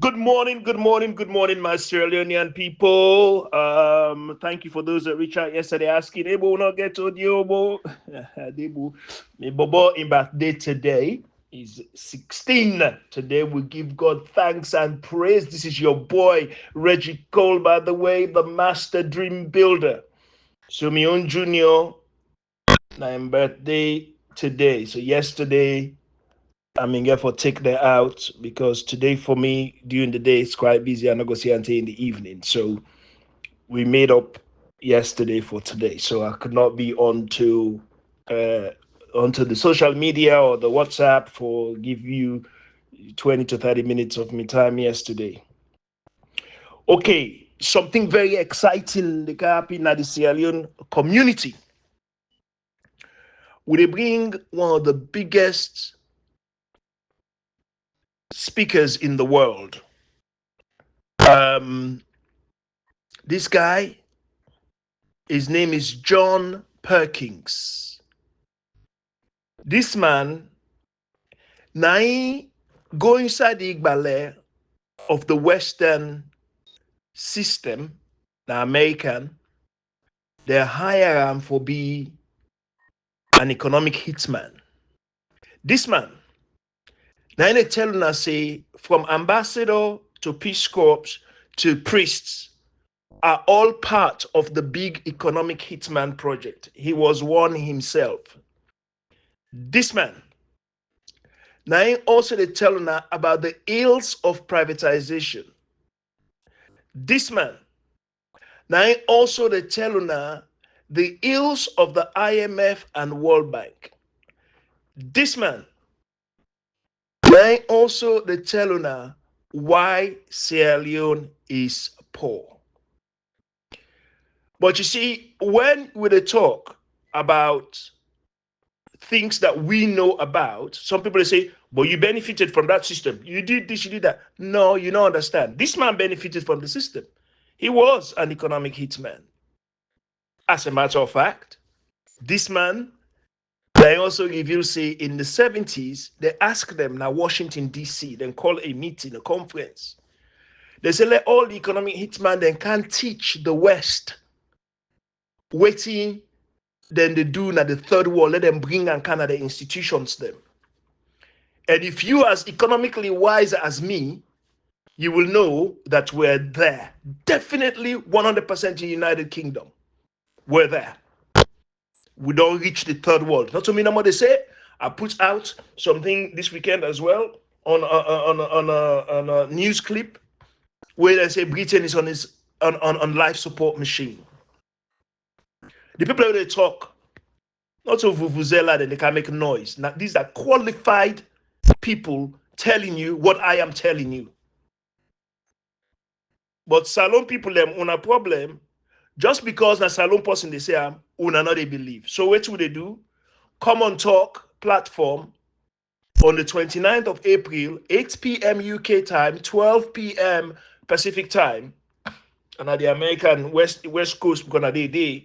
Good morning, my Sierra Leonean people. Thank you for those that reached out yesterday asking, Ebo will not get audio, Bo. Debo, my Bobo in birthday today is 16. Today we give God thanks and praise. This is your boy, Reggie Cole, by the way, the master dream builder. So, my own junior, my birthday today. So, yesterday, I mean, therefore, take that out because today for me during the day it's quite busy. I'm not gonna see until in the evening. So we made up yesterday for today. So I could not be uh, onto the social media or the WhatsApp for give you 20 to 30 minutes of me time yesterday. Okay, something very exciting the happened at the Sierra Leone community. We bring one of the biggest speakers in the world. Um, this guy, his name is John Perkins. This man, now he go inside the Igbale of the Western system, the American, they hire him for be an economic hitman. This man, now they tell us say from ambassador to peace corps to priests are all part of the big economic hitman project. He was one himself. This man, now also they tell us about the ills of privatization. This man, now also they tell us the ills of the IMF and World Bank. This man, now also they tell us why Sierra Leone is poor. But you see, when we talk about things that we know about, some people say, but you benefited from that system. You did this, you did that. No, you don't understand. This man benefited from the system. He was an economic hitman. As a matter of fact, this man, they also reveal, say, in the 70s, they asked them, now Washington, D.C., then call a meeting, a conference. They say, let all the economic hitman then can teach the West waiting, then they do now the third world, let them bring and kind of the institutions them. And if you as economically wise as me, you will know that we're there. Definitely 100% in the United Kingdom. We're there. We don't reach the third world. Not to me, no more they say. I put out something this weekend as well on a news clip where they say Britain is on his on life support machine. The people that they talk, not so vuvuzela, that they can make noise. Now, these are qualified people telling you what I am telling you. But salon people them on a problem just because na salon person they say am una not they believe. So what do they do? Komon-Tok platform on the 29th of April, 8 p.m. UK time, 12 p.m. Pacific time, and at the American West Coast because they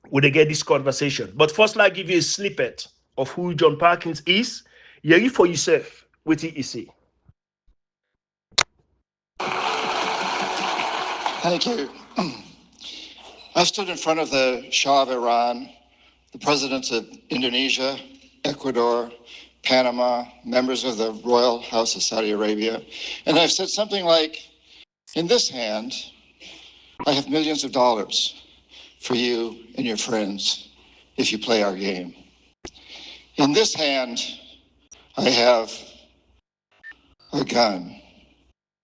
will they get this conversation. But first, I give you a snippet of who John Perkins is. Hear it for yourself. What he say. Thank you. I stood in front of the Shah of Iran, the presidents of Indonesia, Ecuador, Panama, members of the Royal House of Saudi Arabia, and I've said something like, in this hand, I have millions of dollars for you and your friends if you play our game. In this hand, I have a gun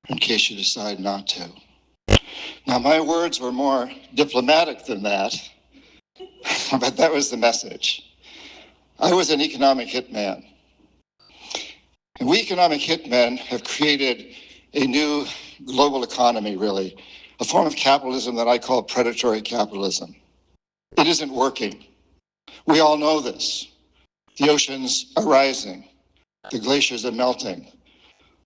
in case you decide not to. Now, my words were more diplomatic than that, but that was the message. I was an economic hitman. And we economic hitmen have created a new global economy, really, a form of capitalism that I call predatory capitalism. It isn't working. We all know this. The oceans are rising. The glaciers are melting.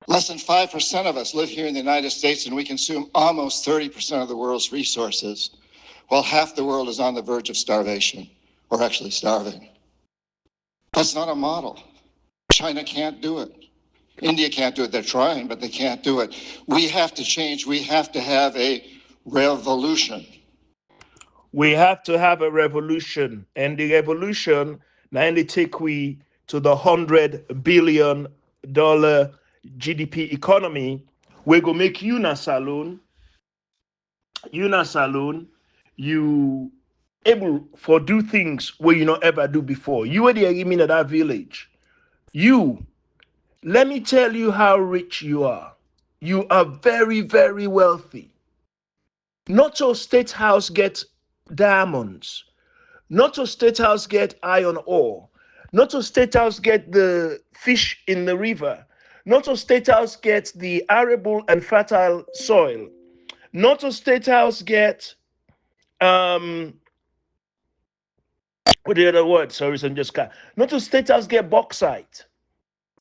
Less than 5% of us live here in the United States, and we consume almost 30% of the world's resources, while half the world is on the verge of starvation, or actually starving. That's not a model. China can't do it. India can't do it. They're trying, but they can't do it. We have to change. We have to have a revolution. We have to have a revolution, and the revolution now only take we to the $100 billion GDP economy. We go make una saloon, you able for do things where you not ever do before. You were the mean at that village. You let me tell you how rich you are. You are very, very wealthy. Not your state house get diamonds. Not your state house get iron ore. Not your state house get the fish in the river. Not your state house get the arable and fertile soil. Not your state house get um what the other word? Sorry, some just cut. Not your state house get bauxite.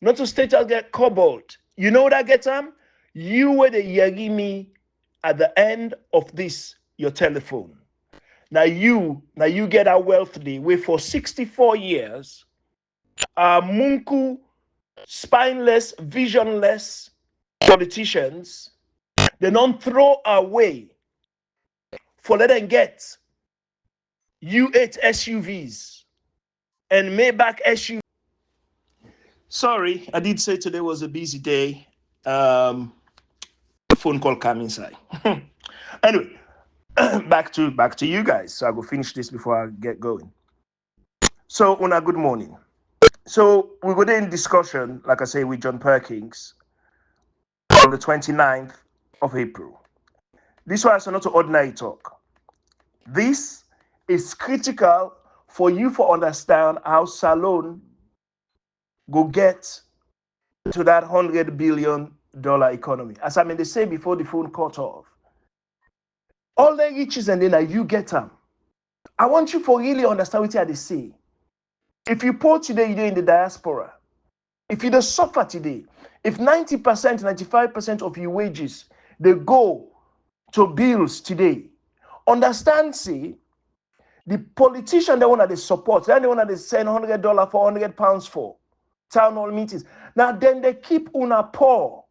Not your state house get cobalt. You know what I get them? You were the yagimi at the end of this your telephone. Now you get a wealthy where for 64 years, munku, spineless, visionless politicians, they don't throw away for let them get U8 SUVs and Maybach SUVs. Sorry, I did say today was a busy day. The phone call came inside. Anyway, back to you guys. So I will finish this before I get going. So, una good morning. So we were in discussion, like I say, with John Perkins on the 29th of April. This was not an ordinary talk. This is critical for you to understand how Salon go get to that $100 billion economy. As I mean, they say before the phone cut off, all the riches and then you get them. I want you to really understand what they say. If you poor today, you're in the diaspora. If you don't suffer today, if 90%, 95% of your wages, they go to bills today, understand, see, the politician, the one that they support, then the one that they send $100, £400 for town hall meetings. Now, then they keep una poor.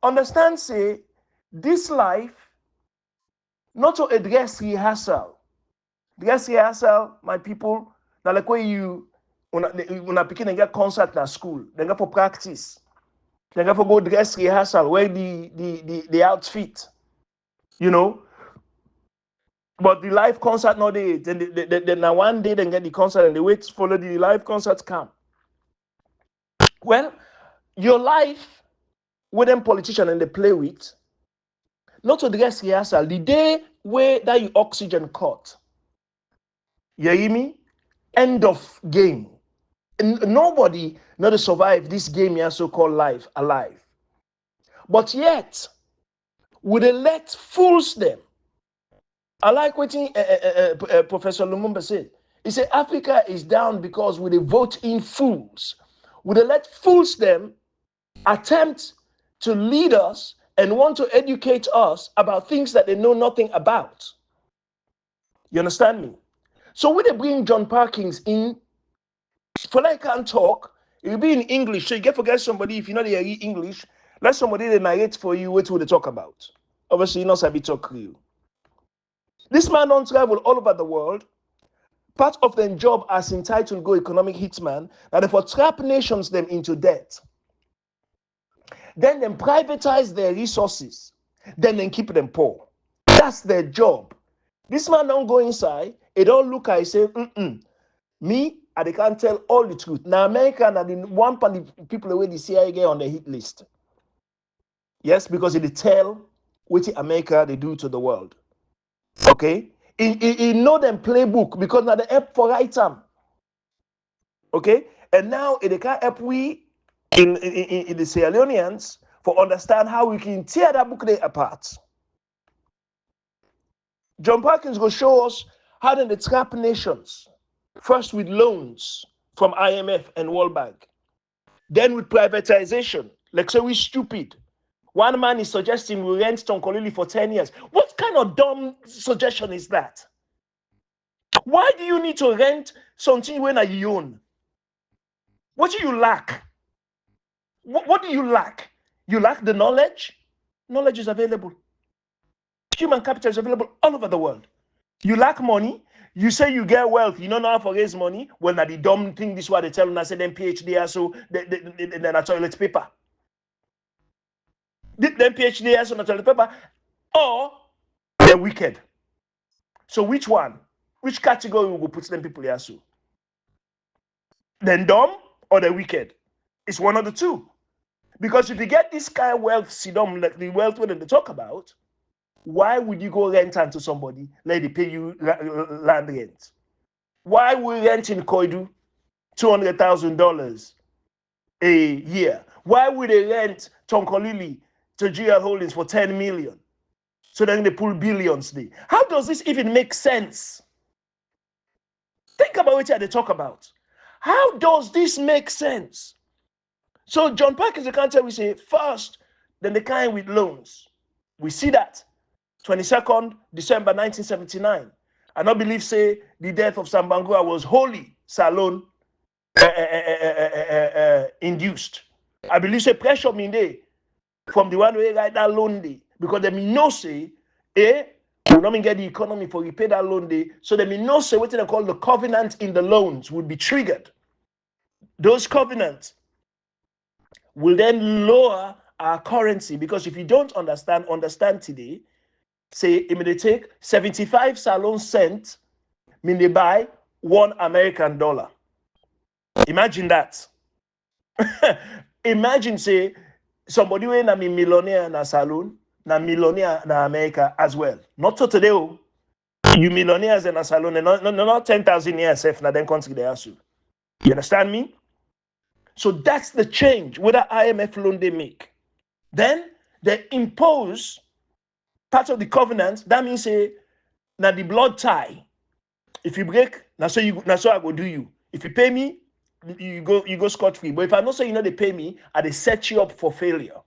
Understand, say, this life, not to address rehearsal. Dress rehearsal, my people, now like when you, una picking and get concert na school, then go for practice. Then go for go dress rehearsal, wear the outfit, you know. But the live concert nowadays, then now one day they get the concert and they wait follow the live concert come. Well, your life with them politician and they play with, not to dress rehearsal, the day where that you oxygen cut. You hear me? End of game. Nobody not to survive this game here so-called life alive. But yet, would they let fools them? I like what Professor Lumumba said. He said Africa is down because we vote in fools. Would they let fools them attempt to lead us and want to educate us about things that they know nothing about? You understand me? So when they bring John Parkins in, for like can't talk, it will be in English. So you get forget somebody if you know they read English. Let somebody they narrate for you what they talk about. Obviously, you know Sabi talk Creole. This man don't travel all over the world. Part of their job as entitled go economic hitman, that they for trap nations them into debt. Then them privatize their resources. Then they keep them poor. That's their job. This man don't go inside. It don't look I say, me, I can't tell all the truth. Now America and the one part of people away the CIA get on the hit list. Yes, because it tell what America they do to the world. Okay? He know them playbook because now the help for right time. Okay? And now they can't help we in the Sierra Leoneans for understand how we can tear that book day apart. John Parkins will show us how they trap nations. First with loans from IMF and World Bank. Then with privatization. Like say we stupid. One man is suggesting we rent Tonkolili for 10 years. What kind of dumb suggestion is that? Why do you need to rent something when you own? What do you lack? do you lack? You lack the knowledge? Knowledge is available. Human capital is available all over the world. You lack money? You say you get wealth, you don't know how to raise money? Well, now the dumb thing, this is what they tell us, say them PhD, so then a toilet paper. Then PhD, so a toilet paper. Or they're wicked. So which one? Which category will put them people here? So then dumb or they're wicked? It's one of the two. Because if you get this kind of wealth, Sidom, like the wealth when they talk about, why would you go rent to somebody, let they pay you land rent? Why would rent in Koidu $200,000 a year? Why would they rent Tonkolili to GL Holdings for 10 million? So then they pull billions there. How does this even make sense? Think about what they talk about. How does this make sense? So John Perkins, the country we say first, then the kind with loans. We see that 22nd December 1979. I not believe say the death of Sambangua was wholly Salon induced. I believe say pressure mean they from the one way write that loan day because they mean no say we not get the economy for repay that loan day, so they mean no say what they call the covenant in the loans would be triggered. Those covenants will then lower our currency because if you don't understand today, say it may take 75 Salon cents, mean they buy $1 American. Imagine that. Imagine say somebody when I'm a millionaire na Salon, na millionaire na America as well. Not to today. You millionaires in a Salon, and not 10,000 years safe na then country they ask you. You understand me? So that's the change with the IMF loan they make. Then they impose part of the covenant. That means say now the blood tie. If you break, now so I go do you. If you pay me, you go scot-free. But if I not say you know they pay me, they set you up for failure.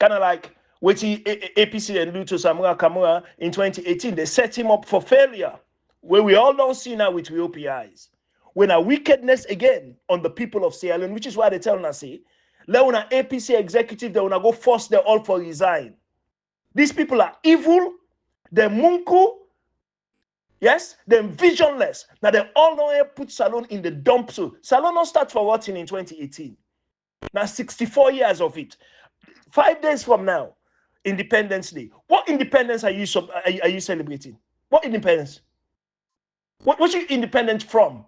Kind of like what APC and do to Samura Kamura in 2018. They set him up for failure. Where we all don't see now with OPIs. When a wickedness again on the people of Sierra Leone, which is why they tell us, say, let when an APC executive, they want to go force them all for resign. These people are evil, they're munku, yes, they're visionless. Now they all know how put Salon in the dump. So Salon not start for rotting in 2018. Now 64 years of it. 5 days from now, Independence Day. What independence are you celebrating? What independence? What you independent from?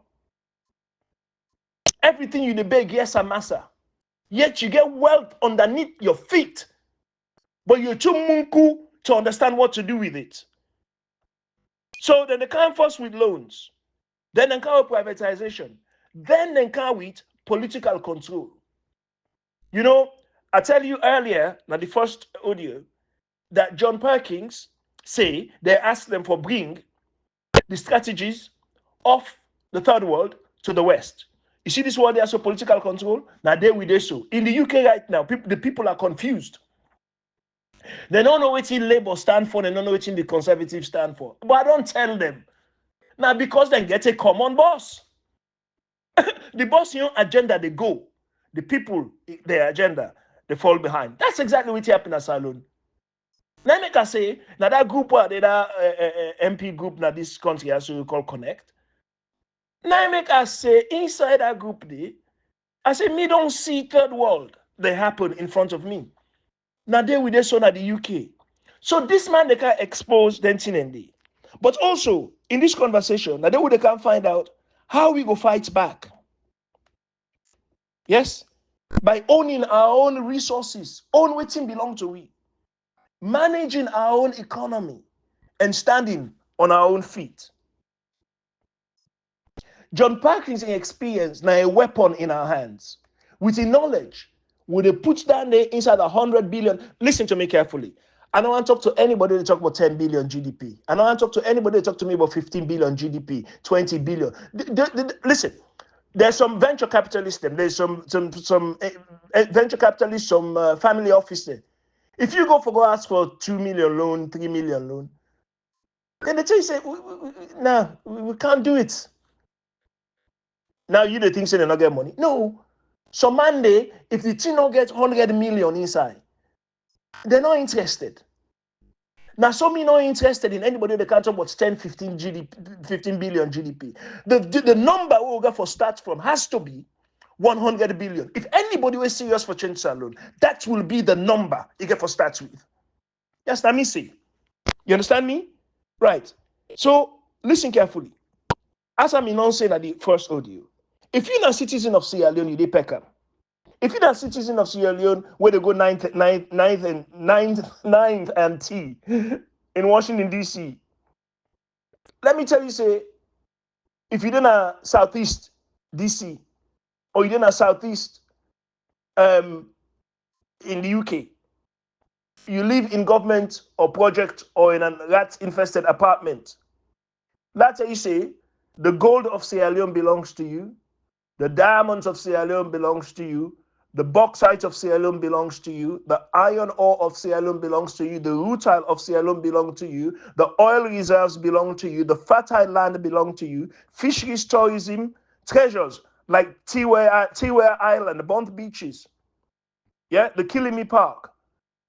Everything you beg, yes, a massa. Yet you get wealth underneath your feet. But you're too munku to understand what to do with it. So then they come first with loans. Then they come with privatization. Then they come with political control. You know, I tell you earlier, now the first audio, that John Perkins say they asked them for bring the strategies of the third world to the West. You see this world, they are so political control. Now they will do so. In the UK right now, the people are confused. They don't know what Labour stand for, they don't know what the Conservatives stand for. But I don't tell them. Now because they get a common boss. The boss, agenda, they go. The people, their agenda, they fall behind. That's exactly what happened at Salon. Now make I say, now that group, that MP group, now this country, as we call Connect. Now make I say, inside that group, I say, me don't see third world. They happen in front of me. Now they with this one at the UK. So this man, they can expose Denton and they. But also, in this conversation, now they can find out how we go fight back. Yes? By owning our own resources, own what belong to we. Managing our own economy and standing on our own feet. John Parkins' experience now a weapon in our hands. With the knowledge, would they put down there inside 100 billion? Listen to me carefully. I don't want to talk to anybody that talk about 10 billion GDP. I don't want to talk to anybody that talk to me about 15 billion GDP, 20 billion. Listen, there's some venture capitalists, there's some venture capitalists, some family office. If you go ask for 2 million loan, 3 million loan, then they tell you, say, we can't do it. Now you the think say they not get money. No. So Monday, if the team don't get 100 million inside, they're not interested. Now, some me not interested in anybody that can't talk about 10, 15 GDP, 15 billion GDP. The number we will get for start from has to be 100 billion. If anybody was serious for change alone, that will be the number you get for start with. Yes, let me see. You understand me? Right. So listen carefully. As I'm not saying at the first audio, if you're not a citizen of Sierra Leone, you dey peck. If you're not a citizen of Sierra Leone, where they go ninth and T in Washington D.C., let me tell you, say, if you're in a Southeast D.C. or you're in a Southeast in the UK, you live in government or project or in a rat-infested apartment. That's how you say the gold of Sierra Leone belongs to you, the diamonds of Sierra Leone belongs to you, the bauxite of Sierra Leone belongs to you, the iron ore of Sierra Leone belongs to you, the rutile of Sierra Leone belongs to you, the oil reserves belong to you, the fertile land belong to you, fisheries, tourism, treasures like Tiware Island, the Bond Beaches, yeah, the Kilimi Park.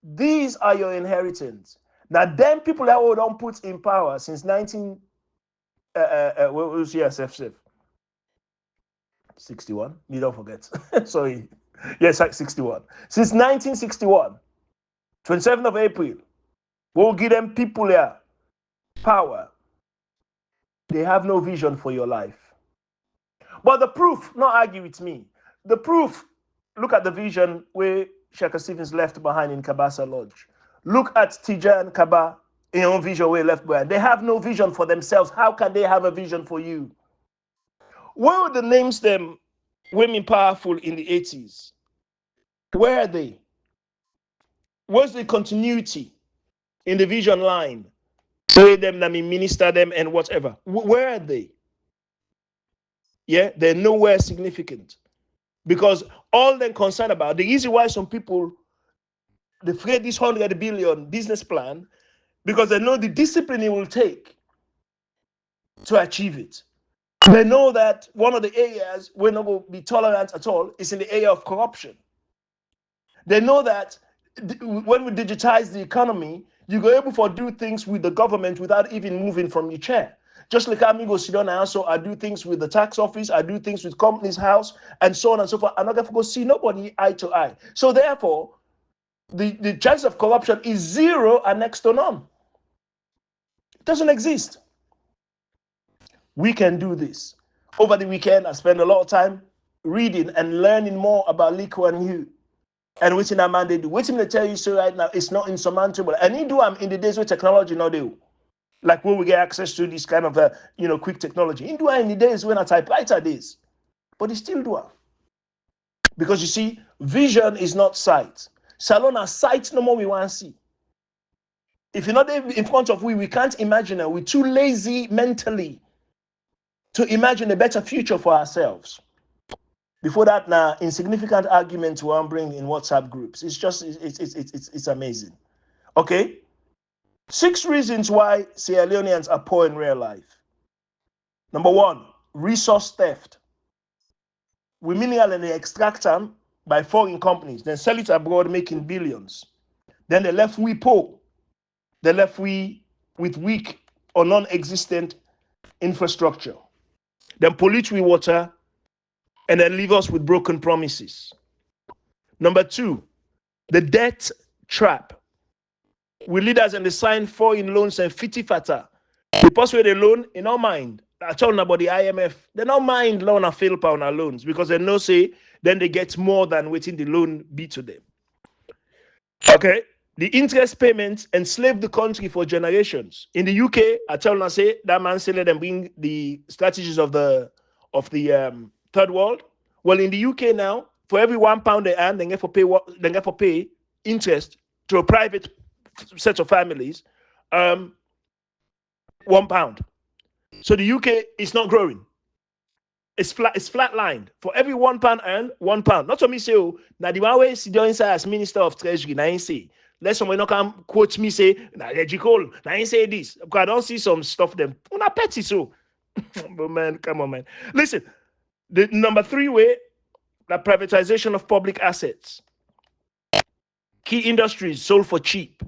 These are your inheritance. Now, them people that we don't put in power since 19 what was CSF 61? You don't forget. Sorry. Yes, 61. Since 1961, 27th of April, we'll give them people here power. They have no vision for your life. But the proof, not argue with me. The proof, look at the vision where Shaka Stevens left behind in Kabasa Lodge. Look at Tijan Kaba in your vision where left behind. They have no vision for themselves. How can they have a vision for you? Where were the names them women powerful in the 80s? Where are they? Where's the continuity in the vision line? Pray them, I mean, minister them, and whatever. Where are they? Yeah, they're nowhere significant because all they're concerned about the reason why some people they create this 100 billion business plan because they know the discipline it will take to achieve it. They know that one of the areas we're not going to be tolerant at all is in the area of corruption. They know that when we digitize the economy, you go able to do things with the government without even moving from your chair. Just like I'm go sit down and also I do things with the tax office, I do things with company's house, and so on and so forth. I'm not going to go see nobody eye to eye. So therefore, the chance of corruption is zero and next to none. It doesn't exist. We can do this. Over the weekend, I spent a lot of time reading and learning more about Lee Kuan Yew. And waiting that man they do. Waiting to tell you so right now, it's not insurmountable. And he do them in the days where technology not do. Like when we get access to this kind of quick technology. He do it in the days when a typewriter days. But he still do it. Because you see, vision is not sight. Salona sight no more we want to see. If you're not in front of we can't imagine it. We're too lazy mentally to imagine a better future for ourselves. Before that, now insignificant arguments we want bring in WhatsApp groups. It's just it's amazing. Okay, 6 reasons why Sierra Leoneans are poor in real life. Number 1, resource theft. We mineral and they extract them by foreign companies, then sell it abroad, making billions. Then they left we poor. They left we with weak or non-existent infrastructure. Then pollute we water, and then leave us with broken promises. Number 2, the debt trap. We leaders and they sign foreign loans and fitty fatter. The person where they loan, in our mind, I told them about the IMF, they don't mind loan and fail on our loans because they know say then they get more than waiting the loan be to them. Okay. The interest payments enslaved the country for generations. In the UK, I tell them, I say that man say let them bring the strategies of the third world. Well, in the UK now, for every £1 they earn, they get for pay interest to a private set of families, £1. So the UK is not growing. It's flatlined. For every £1 earned, £1. Not to me say, oh, now the one way sit down inside as Minister of Treasury, now I say, let someone not come quote me say, now Reggie Cole, now I say this. Because I don't see some stuff them. Una petty so. But man, come on, man. Listen, the number 3 way, that privatization of public assets. Key industries sold for cheap,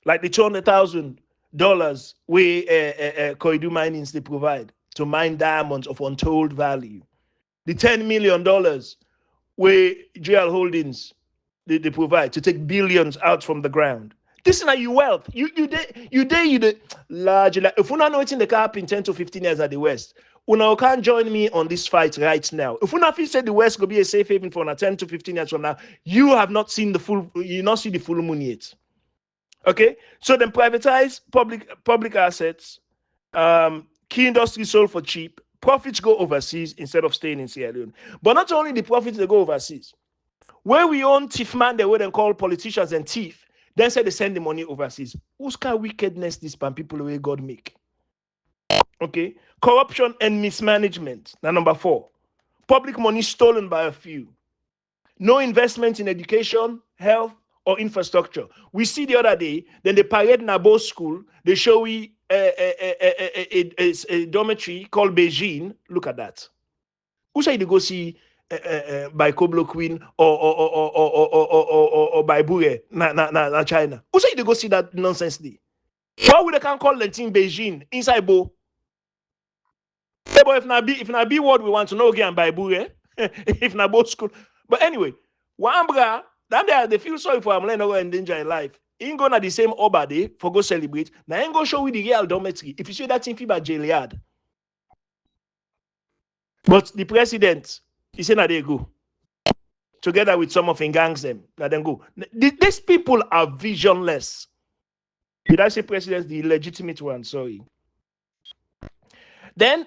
like the $200,000 we Koidu minings they provide to mine diamonds of untold value. The $10 million where GL Holdings they provide to take billions out from the ground. This is not your wealth. You large. Like, if we not know it in the cap in 10 to 15 years at the West, una can't join me on this fight right now. If we not feel say the West will be a safe haven for 10 to 15 years from now, you have not seen the full. You not see the full moon yet. Okay, so then privatize public assets. Key industries sold for cheap. Profits go overseas instead of staying in Sierra Leone. But not only the profits they go overseas. Where we own thief man, they would then call politicians and thief. Then say they send the money overseas. Whose kind of wickedness this pan people the way God make? Okay, corruption and mismanagement. Now number 4, public money stolen by a few. No investment in education, health, or infrastructure. We see the other day, then they parade in Nabo school, they show we a dormitory called Beijing. Look at that. Who say they go see by Koblo Queen or by Bure na China? Who say they go see that nonsense there? Why would they can't call the team Beijing inside Bo? But if na be what we want to know again by Bure, if na Bo school. But anyway, Wambra, that they feel sorry for him, let no in danger in life. Ain't go na the same Oba day for go celebrate. Now ain't go show with the real dormitory. If you see that thing FIBA jail yard. But the president, he said, now they go. Together with some of the gangs, them, let them go. These people are visionless. Did I say president, the legitimate one? Sorry. Then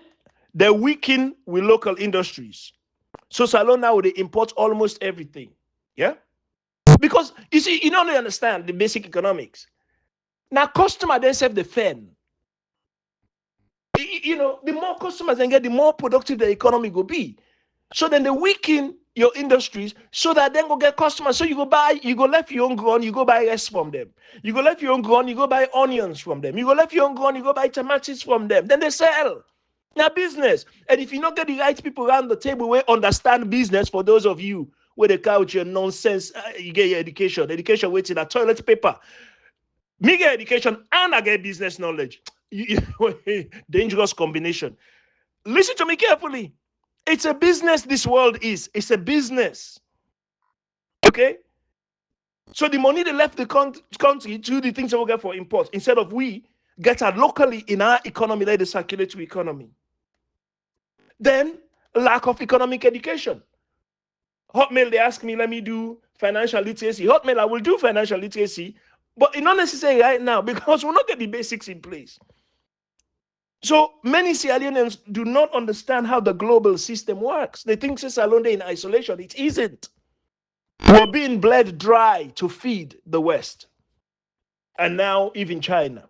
they weaken with local industries. So Salon now they import almost everything. Yeah? Because you see, you don't understand the basic economics. Now, customer then serve the fan. You know, the more customers they get, the more productive the economy will be. So then they weaken your industries so that then go get customers. So you go left your own ground, you go buy rice from them. You go left your own ground, you go buy onions from them. You go left your own ground, you go buy tomatoes from them. Then they sell. Now business. And if you don't get the right people around the table where understand business, for those of you where they couch your nonsense, you get your education. Education waiting a toilet paper. Me get education and I get business knowledge. Dangerous combination. Listen to me carefully. It's a business, this world is. It's a business. Okay? So the money they left the country to do the things that we get for import, instead of we get it locally in our economy, like the circulatory economy. Then, lack of economic education. Hotmail, they ask me, let me do financial literacy. Hotmail, I will do financial literacy, but it's not necessary right now because we'll not get the basics in place. So many Sierra Leoneans do not understand how the global system works. They think Sierra Leone in isolation. It isn't. We're being bled dry to feed the West. And now even China.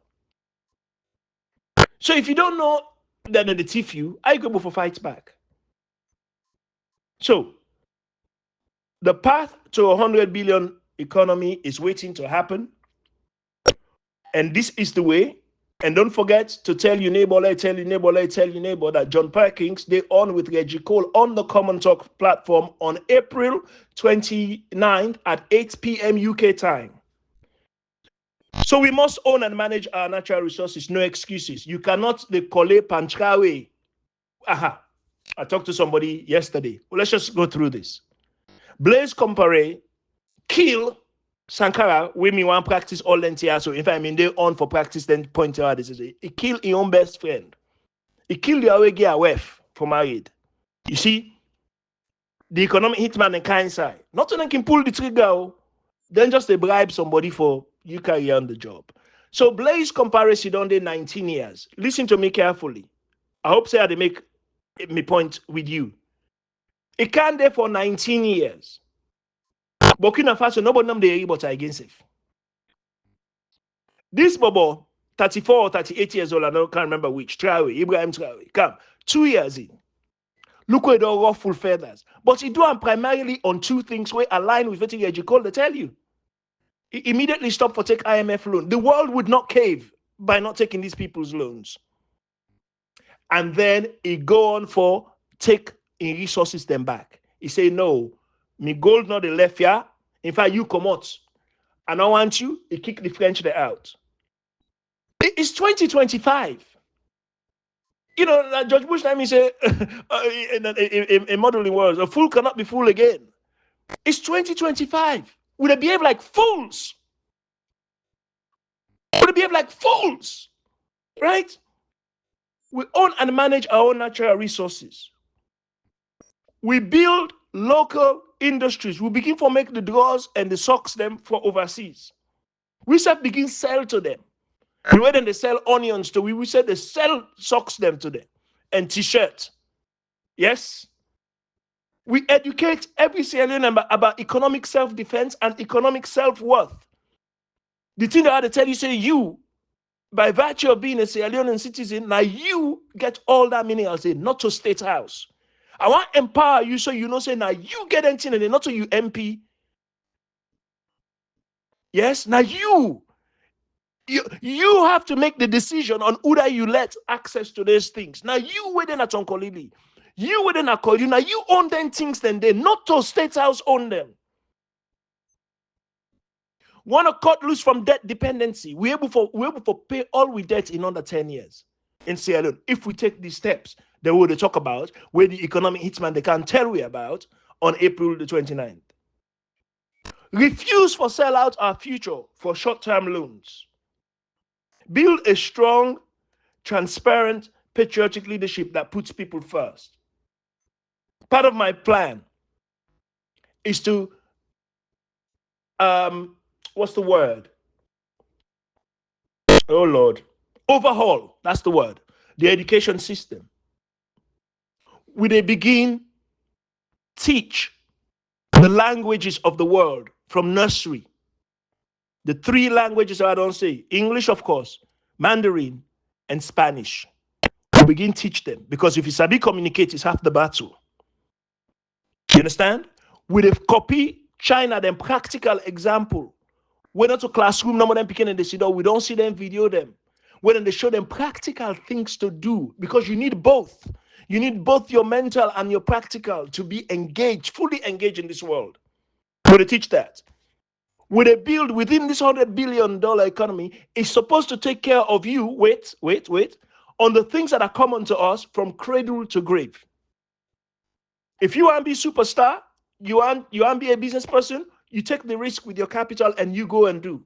So if you don't know that they thief you, I go for fight back. So the path to 100 billion economy is waiting to happen. And this is the way. And don't forget to tell your neighbor that John Perkins, they on with Reggie Cole on the Komon-Tok platform on April 29th at 8 p.m. UK time. So we must own and manage our natural resources. No excuses. You cannot collect panchkawe. Aha. I talked to somebody yesterday. Well, let's just go through this. Blaise Compaoré kill Sankara, when me want practice all length. So if I'm in there on for practice, then point out this is it. He killed his own best friend. He killed the away wife for married. You see, the economic hitman and kind side. Not only can pull the trigger, then just they bribe somebody for you carry on the job. So Blaise Compaoré done there 19 years. Listen to me carefully. I hope say they make me point with you. It can there for 19 years. Burkina Faso, nobody know the but against it. This Bobo, 34 or 38 years old, I can't remember which, Ibrahim Traore, come, 2 years in. Look where they ruffle feathers. But he do them primarily on two things where align with what Reggie Cole, they tell you. He immediately stopped for take IMF loan. The world would not cave by not taking these people's loans. And then he go on for take in resources them back. He say, no, Me gold not the left ya. In fact, you come out. I don't want you. He kick the French there out. It's 2025. You know, like George Bush time he say in modeling words, a fool cannot be fool again. It's 2025. We they behave like fools. We they behave like fools, right? We own and manage our own natural resources. We build local industries. We begin to make the drawers and the socks them for overseas. We start begin sell to them. The way then they sell onions to we said they sell socks them to them and t-shirts. Yes. We educate every Sierra Leone about economic self-defense and economic self-worth. The thing that I tell you, say you, by virtue of being a Sierra Leonean citizen, now you get all that meaning I'll say, not to state house. I want to empower you so you know, say now you get anything and not to you MP. Yes, now you have to make the decision on whether you let access to these things. Now you within at Onkolili, you within a call you now you own them things then they not to state house own them. Want to cut loose from debt dependency. We're able to pay all we debt in under 10 years in Sierra Leone. If we take these steps, they will talk about where the economic hitman they can't tell we about on April the 29th. Refuse for sell out our future for short-term loans. Build a strong, transparent, patriotic leadership that puts people first. Part of my plan is to what's the word? Oh Lord. Overhaul, that's the word. The education system. We they begin teach the languages of the world from nursery. The three languages I don't say, English, of course, Mandarin, and Spanish. We begin teach them because if you sabi communicate, it's half the battle. You understand? With a copy China, then practical example. We're not a classroom, no more them picking in the city. We don't see them video them. When they show them practical things to do, because you need both. You need both your mental and your practical to be engaged, fully engaged in this world. When they teach that. When they build within this $100 billion economy, it's supposed to take care of you, wait, on the things that are common to us from cradle to grave. If you want to be a superstar, you want to be a business person, you take the risk with your capital and you go and do.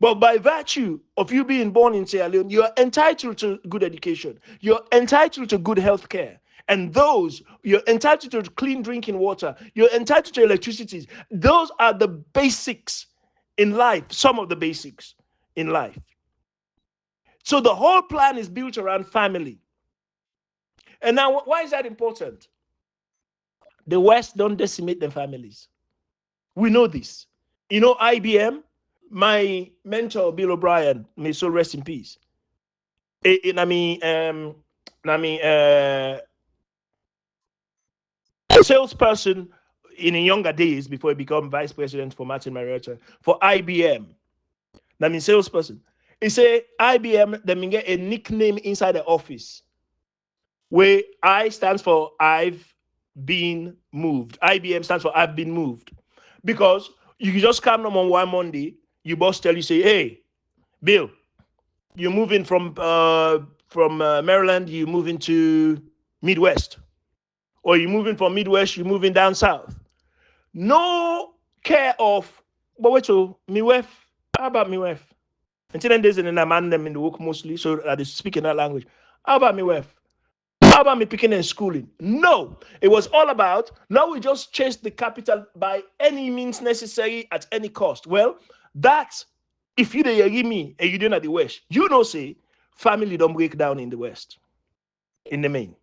But by virtue of you being born in Sierra Leone, you're entitled to good education. You're entitled to good health care. And those, you're entitled to clean drinking water. You're entitled to electricity. Those are the basics in life, some of the basics in life. So the whole plan is built around family. And now, why is that important? The West don't decimate their families. We know this. You know, IBM, my mentor, Bill O'Brien, may so rest in peace. A salesperson in the younger days before he became vice president for Martin Marietta for IBM. Salesperson. He say IBM, they may get a nickname inside the office where I stands for I've been moved. IBM stands for I've been moved. Because you just come on one Monday, your boss tell you, say, hey, Bill, you're moving from Maryland, you're moving to Midwest. Or you're moving from Midwest, you're moving down south. No care of, but wait, me wife, how about me wife? Until then, there's an man them in the work mostly, so that they speak in that language. How about me wife? How about me picking and schooling? No, it was all about, now we just chase the capital by any means necessary at any cost. Well, that's, if you hear me and you don't at the West, you know, say, family don't break down in the West, in the main.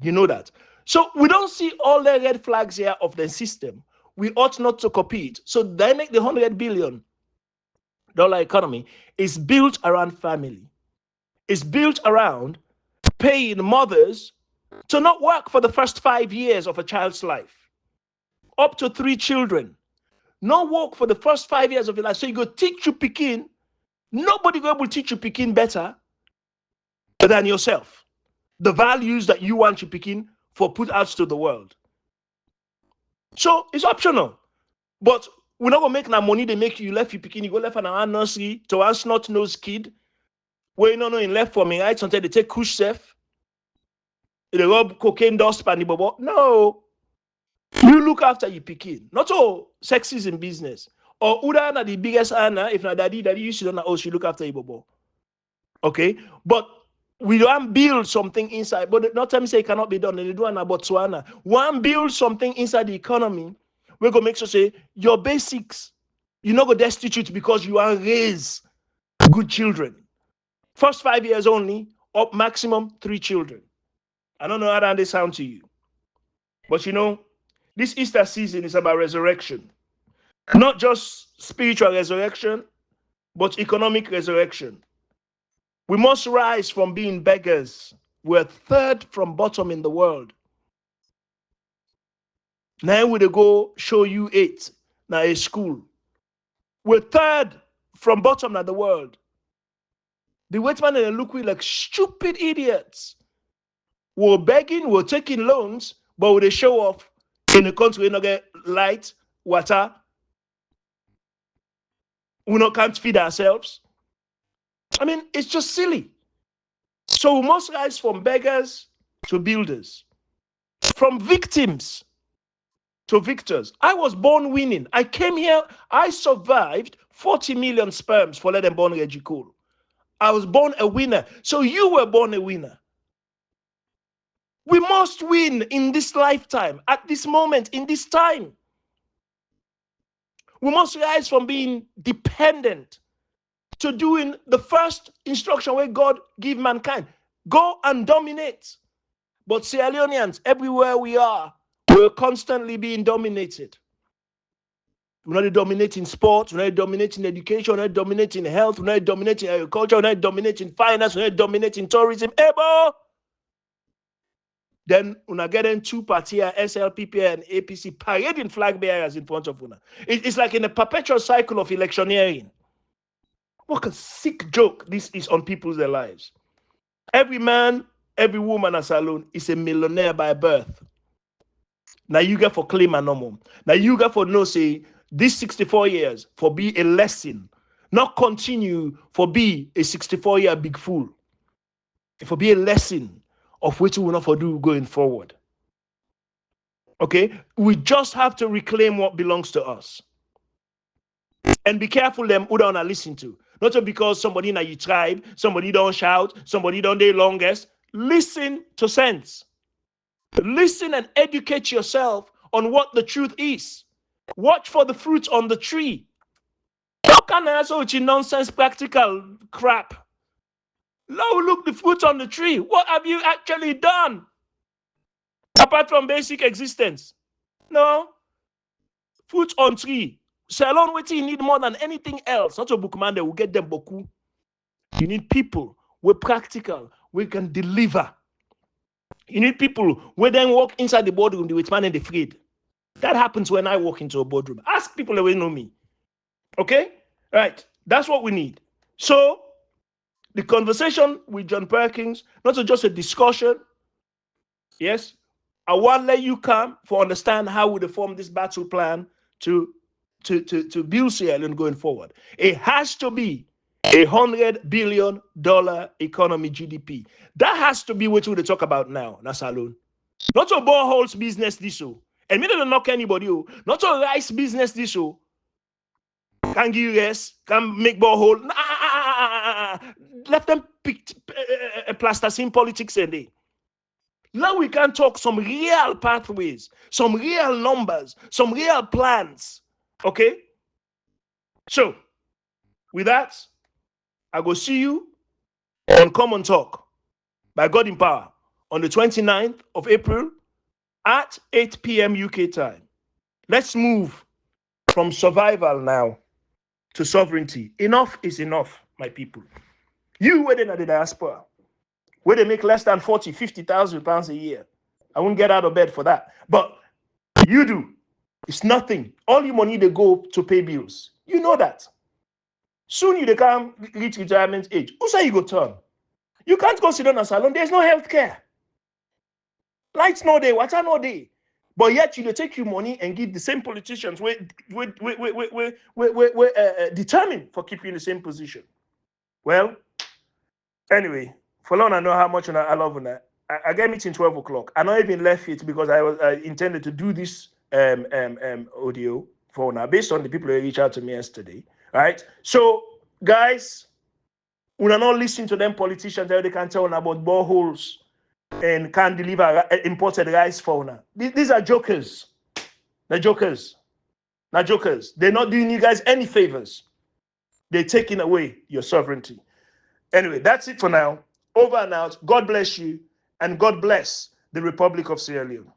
You know that. So we don't see all the red flags here of the system. We ought not to copy it. So they make the $100 billion economy is built around family. It's built around paying mothers to not work for the first 5 years of a child's life. Up to 3 children. No work for the first 5 years of your life. So you go teach you Pekin. Nobody go able to teach you Pekin better than yourself. The values that you want your Pekin for put out to the world. So it's optional. But we're not gonna make that money they make you left you picking, you go left an hour nursery to one snot nose kid where you don't know in left for me, right? Until they take kush safe, they rub cocaine dust pan the bubble. No. You look after your picking. Not all sexy in business. Or Uda na the biggest Anna, if not daddy you should not also look after your bubble. Okay? But we don't build something inside, but not time say it cannot be done. And they do in Botswana. One build something inside the economy. We're gonna make sure say your basics, you're not gonna destitute because you are raise good children. First 5 years only, up maximum 3 children. I don't know how they sound to you. But this Easter season is about resurrection. Not just spiritual resurrection, but economic resurrection. We must rise from being beggars. We're third from bottom in the world. Now we go show you eight. Now a school. We're third from bottom in the world. The waitman and the look we like stupid idiots. We're begging, we're taking loans, but we show off in a country we not get light, water. We not can't feed ourselves. I mean, it's just silly. So we must rise from beggars to builders, from victims to victors. I was born winning. I came here, I survived 40 million sperms for let them born Reggie Cole. I was born a winner. So you were born a winner. We must win in this lifetime, at this moment, in this time. We must rise from being dependent to doing the first instruction where God give mankind. Go and dominate. But Sierra Leoneans, everywhere we are, we're constantly being dominated. We're not dominating sports, we're not dominating education, we're not dominating health, we're not dominating agriculture, we're not dominating finance, we're not dominating tourism. Ebo! Then una getting two parties, SLPP and APC, parading flag bearers in front of una. It's like in a perpetual cycle of electioneering. What a sick joke this is on people's lives. Every man, every woman as alone is a millionaire by birth. Now you get for claim and normal. Now you get for no say this 64 years for be a lesson, not continue for be a 64-year big fool. For be a lesson of which we will not for do going forward. Okay, we just have to reclaim what belongs to us, and be careful them who don't listen to. Not just because somebody in your tribe, somebody don't shout, somebody don't day longest. Listen to sense. Listen and educate yourself on what the truth is. Watch for the fruits on the tree. How can I answer with your nonsense practical crap? Now look the fruits on the tree. What have you actually done? Apart from basic existence. No. Fruits on tree. Salon waiting you need more than anything else. Not a bookman that will get them boku. You need people we're practical. We can deliver. You need people who then walk inside the boardroom, the wait man and the afraid. That happens when I walk into a boardroom. Ask people that will know me. Okay? Right. That's what we need. So, the conversation with John Perkins, not just a discussion. Yes. I want to let you come for understand how we form this battle plan to build Sierra Leone going forward. It has to be $100 billion economy GDP. That has to be what we talk about now, Nasalon. Not a boreholes business this so. And me don't knock anybody. Not a rice business this so. Can give rest, can make borehole. Let them pick plasticine politics and they. Now we can talk some real pathways, some real numbers, some real plans. Okay? So, with that, I go see you on Komon-Tok by God in Power on the 29th of April at 8 p.m. UK time. Let's move from survival now to sovereignty. Enough is enough, my people. You were in the diaspora, where they make less than 40, 50,000 pounds a year. I won't get out of bed for that. But you do. It's nothing. All your money they go to pay bills. You know that. Soon you come reach retirement age. Who say you go turn? You can't go sit down in a salon. There's no health care. Lights no day, water no day. But yet you take your money and give the same politicians determined for keeping the same position. Well, anyway, for long I know how much I love that. I get meeting 12 o'clock. I not even left it because I intended to do this audio for now based on the people who reached out to me yesterday. Right? So, guys, we are not listening to them politicians that they can tell about boreholes and can't deliver imported rice for now. These are jokers. They're jokers. They're jokers. They're not doing you guys any favors. They're taking away your sovereignty. Anyway, that's it for now. Over and out. God bless you, and God bless the Republic of Sierra Leone.